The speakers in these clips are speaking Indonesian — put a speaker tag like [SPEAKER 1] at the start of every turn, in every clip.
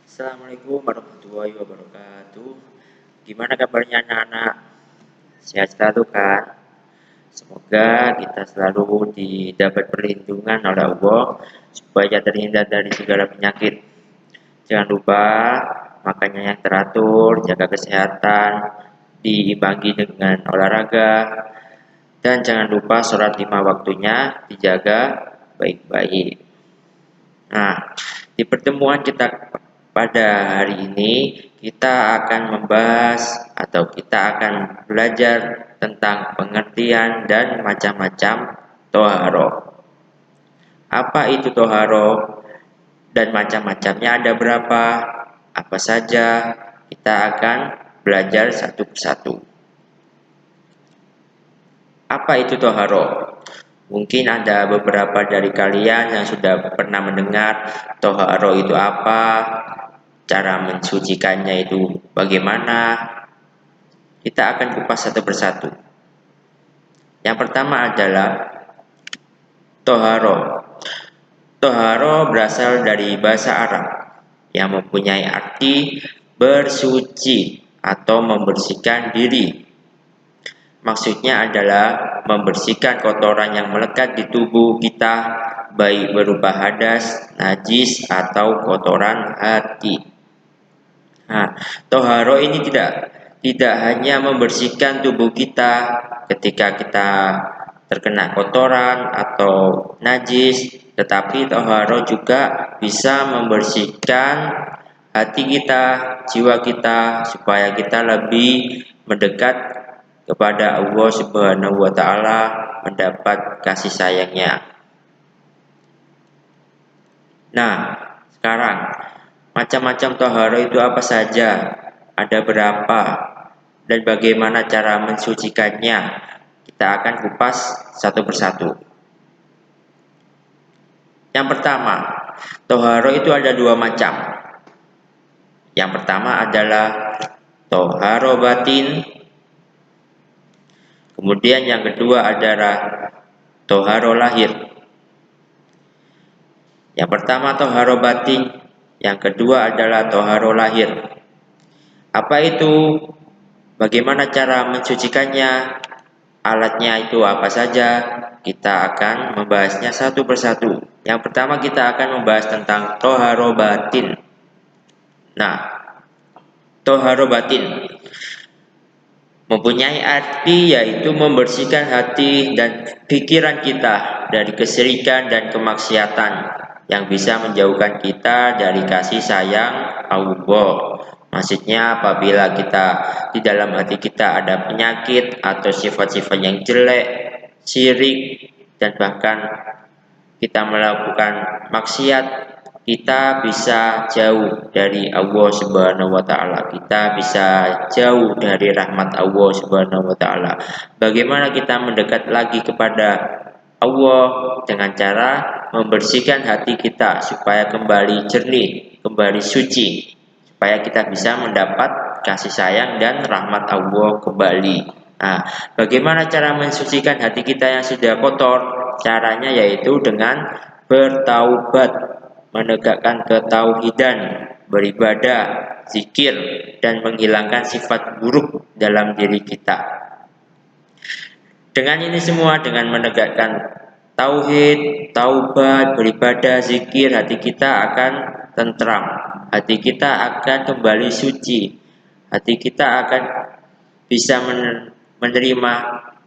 [SPEAKER 1] Assalamualaikum warahmatullahi wabarakatuh. Gimana kabarnya anak-anak? Sehat selalu kan? Semoga kita selalu didapat perlindungan oleh Allah supaya terhindar dari segala penyakit. Jangan lupa makannya yang teratur, jaga kesehatan, diimbangi dengan olahraga, dan jangan lupa sholat 5 waktunya dijaga baik-baik. Nah, di pertemuan kita pada hari ini kita akan membahas atau kita akan belajar tentang pengertian dan macam-macam toharo. Apa itu toharo dan macam-macamnya ada berapa? Apa saja? Kita akan belajar satu persatu. Apa itu toharo? Mungkin ada beberapa dari kalian yang sudah pernah mendengar toharo itu apa, cara mensucikannya itu bagaimana. Kita akan kupas satu persatu. Yang pertama adalah toharo. Toharo berasal dari bahasa Arab yang mempunyai arti bersuci atau membersihkan diri. Maksudnya adalah membersihkan kotoran yang melekat di tubuh kita, baik berupa hadas, najis, atau kotoran hati. Nah, toharo ini tidak hanya membersihkan tubuh kita ketika kita terkena kotoran atau najis, tetapi toharo juga bisa membersihkan hati kita, jiwa kita, supaya kita lebih mendekat kepada Allah Subhanahu wa Ta'ala, mendapat kasih sayangnya. Nah, sekarang macam-macam toharo itu apa saja? Ada berapa? Dan bagaimana cara mensucikannya? Kita akan kupas satu persatu. Yang pertama, toharo itu ada dua macam. Yang pertama adalah toharo batin. Kemudian yang kedua adalah toharo lahir. Yang pertama toharo batin, yang kedua adalah toharo lahir. Apa itu? Bagaimana cara mensucikannya? Alatnya itu apa saja? Kita akan membahasnya satu persatu. Yang pertama kita akan membahas tentang toharo batin. Nah, toharo batin mempunyai arti yaitu membersihkan hati dan pikiran kita dari kesyirikan dan kemaksiatan yang bisa menjauhkan kita dari kasih sayang Allah. Maksudnya apabila kita di dalam hati kita ada penyakit atau sifat-sifat yang jelek, syirik, dan bahkan kita melakukan maksiat, kita bisa jauh dari Allah Subhanahu wa Ta'ala. Kita bisa jauh dari rahmat Allah Subhanahu wa Ta'ala. Bagaimana kita mendekat lagi kepada Allah? Dengan cara membersihkan hati kita supaya kembali jernih, kembali suci, supaya kita bisa mendapat kasih sayang dan rahmat Allah kembali. Nah, bagaimana cara mensucikan hati kita yang sudah kotor? Caranya yaitu dengan bertaubat, menegakkan ketauhidan, beribadah, zikir, dan menghilangkan sifat buruk dalam diri kita. Dengan ini semua, dengan menegakkan tauhid, taubat, beribadah, zikir, hati kita akan tentram, hati kita akan kembali suci, hati kita akan bisa menerima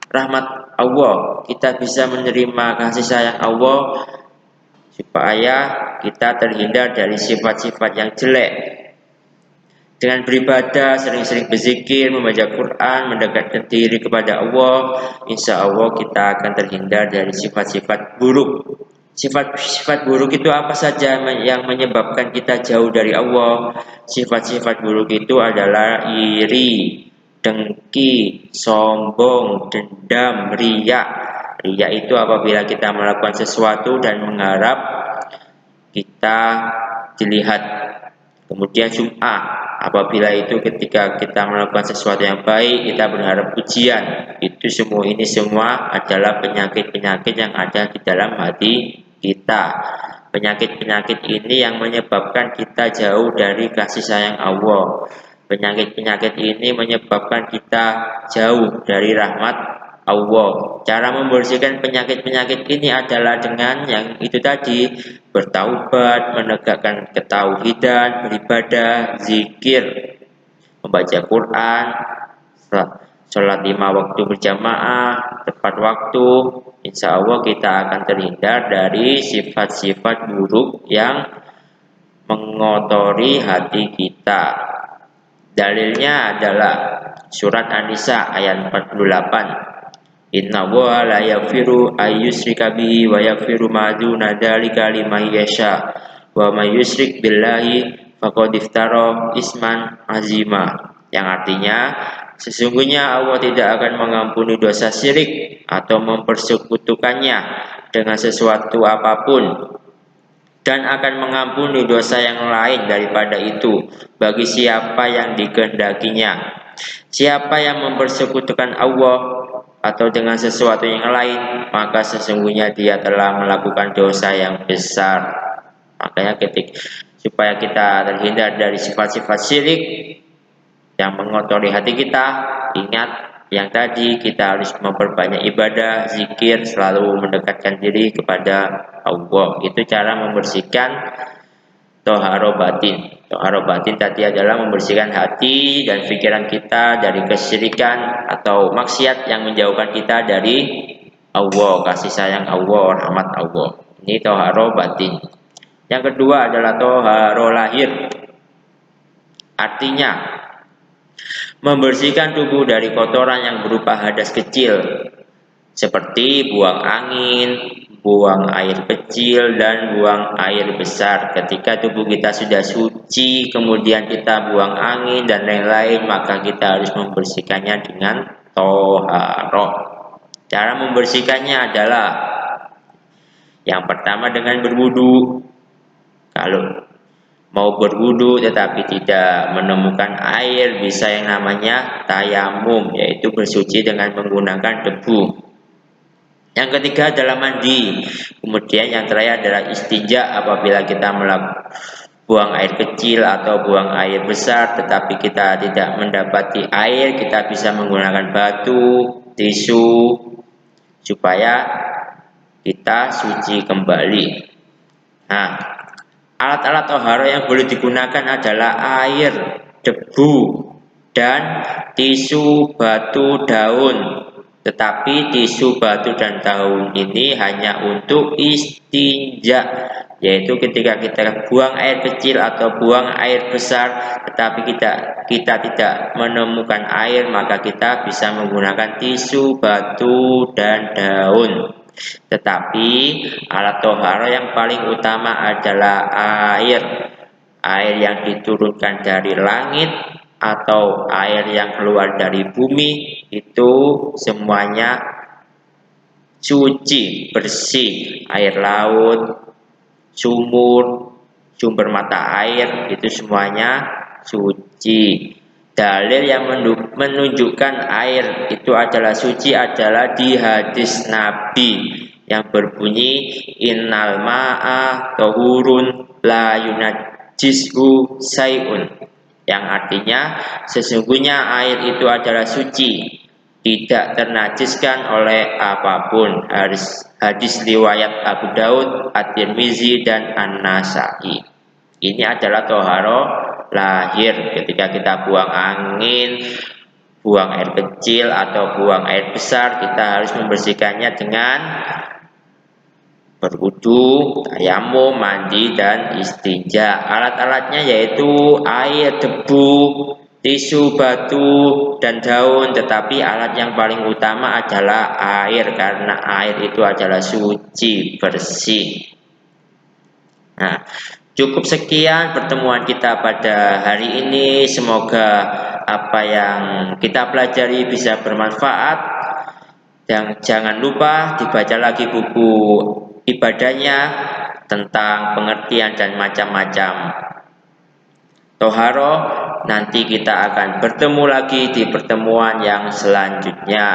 [SPEAKER 1] rahmat Allah, kita bisa menerima kasih sayang Allah, supaya kita terhindar dari sifat-sifat yang jelek. Dengan beribadah, sering-sering berzikir, membaca Quran, mendekatkan diri kepada Allah, insya Allah kita akan terhindar dari sifat-sifat buruk. Sifat-sifat buruk itu apa saja yang menyebabkan kita jauh dari Allah? Sifat-sifat buruk itu adalah iri, dengki, sombong, dendam, riya. Riya itu apabila kita melakukan sesuatu dan mengharap kita dilihat. Kemudian sum'ah, apabila itu ketika kita melakukan sesuatu yang baik, kita berharap pujian. Itu semua adalah penyakit-penyakit yang ada di dalam hati kita. Penyakit-penyakit ini yang menyebabkan kita jauh dari kasih sayang Allah. Penyakit-penyakit ini menyebabkan kita jauh dari rahmat Allah. Cara membersihkan penyakit-penyakit ini adalah dengan yang itu tadi, bertaubat, menegakkan ketauhidan, beribadah, zikir, membaca Quran, sholat 5 waktu berjamaah, tepat waktu. Insya Allah kita akan terhindar dari sifat-sifat buruk yang mengotori hati kita. Dalilnya adalah surat An-Nisa ayat 48. Inna Allaha la yaghfiru ayyushrika bihi wa yaghfiru ma duna dzalika liman yasha wa may yusyrik billahi faqad iftara isman azima, yang artinya sesungguhnya Allah tidak akan mengampuni dosa syirik atau mempersekutukannya dengan sesuatu apapun, dan akan mengampuni dosa yang lain daripada itu bagi siapa yang dikehendakinya. Siapa yang mempersekutukan Allah atau dengan sesuatu yang lain, maka sesungguhnya dia telah melakukan dosa yang besar. Makanya supaya kita terhindar dari sifat-sifat syirik yang mengotori hati kita, ingat yang tadi, kita harus memperbanyak ibadah, zikir, selalu mendekatkan diri kepada Allah. Itu cara membersihkan toharo batin. Toharo batin tadi adalah membersihkan hati dan pikiran kita dari kesyirikan atau maksiat yang menjauhkan kita dari Allah, kasih sayang Allah, rahmat Allah. Ini toharo batin. Yang kedua adalah toharo lahir. Artinya membersihkan tubuh dari kotoran yang berupa hadas kecil seperti buang angin, buang air kecil, dan buang air besar. Ketika tubuh kita sudah suci, kemudian kita buang angin dan lain-lain, maka kita harus membersihkannya dengan toharoh. Cara membersihkannya adalah yang pertama dengan berwudu. Kalau mau berwudu tetapi tidak menemukan air, bisa yang namanya tayamum, yaitu bersuci dengan menggunakan debu. Yang ketiga adalah mandi. Kemudian yang terakhir adalah istinja, apabila kita buang air kecil atau buang air besar tetapi kita tidak mendapati air, kita bisa menggunakan batu, tisu, supaya kita suci kembali. Nah, alat-alat toharo yang boleh digunakan adalah air, debu, dan tisu, batu, daun. Tetapi tisu, batu, dan daun ini hanya untuk istinja, yaitu ketika kita buang air kecil atau buang air besar, tetapi kita tidak menemukan air, maka kita bisa menggunakan tisu, batu, dan daun. Tetapi alat toharo yang paling utama adalah air. Air yang diturunkan dari langit atau air yang keluar dari bumi, itu semuanya suci, bersih. Air laut, sumur, sumber mata air, itu semuanya suci. Dalil yang menunjukkan air itu adalah suci adalah di hadis Nabi yang berbunyi innal ma'a tahurun la yunajjishu sayun, yang artinya sesungguhnya air itu adalah suci, tidak ternajiskan oleh apapun. Hadis riwayat Abu Daud, At-Tirmizi, dan An-Nasa'i. Ini adalah toharo lahir. Ketika kita buang angin, buang air kecil atau buang air besar, kita harus membersihkannya dengan berwudu, tayamum, mandi, dan istinja. Alat-alatnya yaitu air, debu, tisu, batu, dan daun. Tetapi alat yang paling utama adalah air, karena air itu adalah suci, bersih. Nah, cukup sekian pertemuan kita pada hari ini. Semoga apa yang kita pelajari bisa bermanfaat. Dan jangan lupa dibaca lagi buku ibadahnya tentang pengertian dan macam-macam toharo. Nanti kita akan bertemu lagi di pertemuan yang selanjutnya.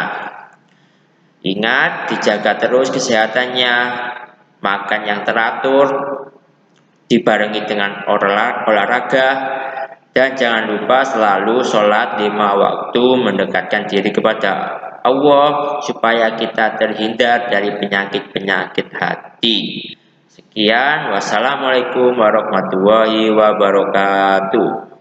[SPEAKER 1] Ingat, dijaga terus kesehatannya, makan yang teratur, dibarengi dengan olahraga, dan jangan lupa selalu sholat 5 waktu mendekatkan diri kepada Allah supaya kita terhindar dari penyakit-penyakit hati. Sekian, wassalamualaikum warahmatullahi wabarakatuh.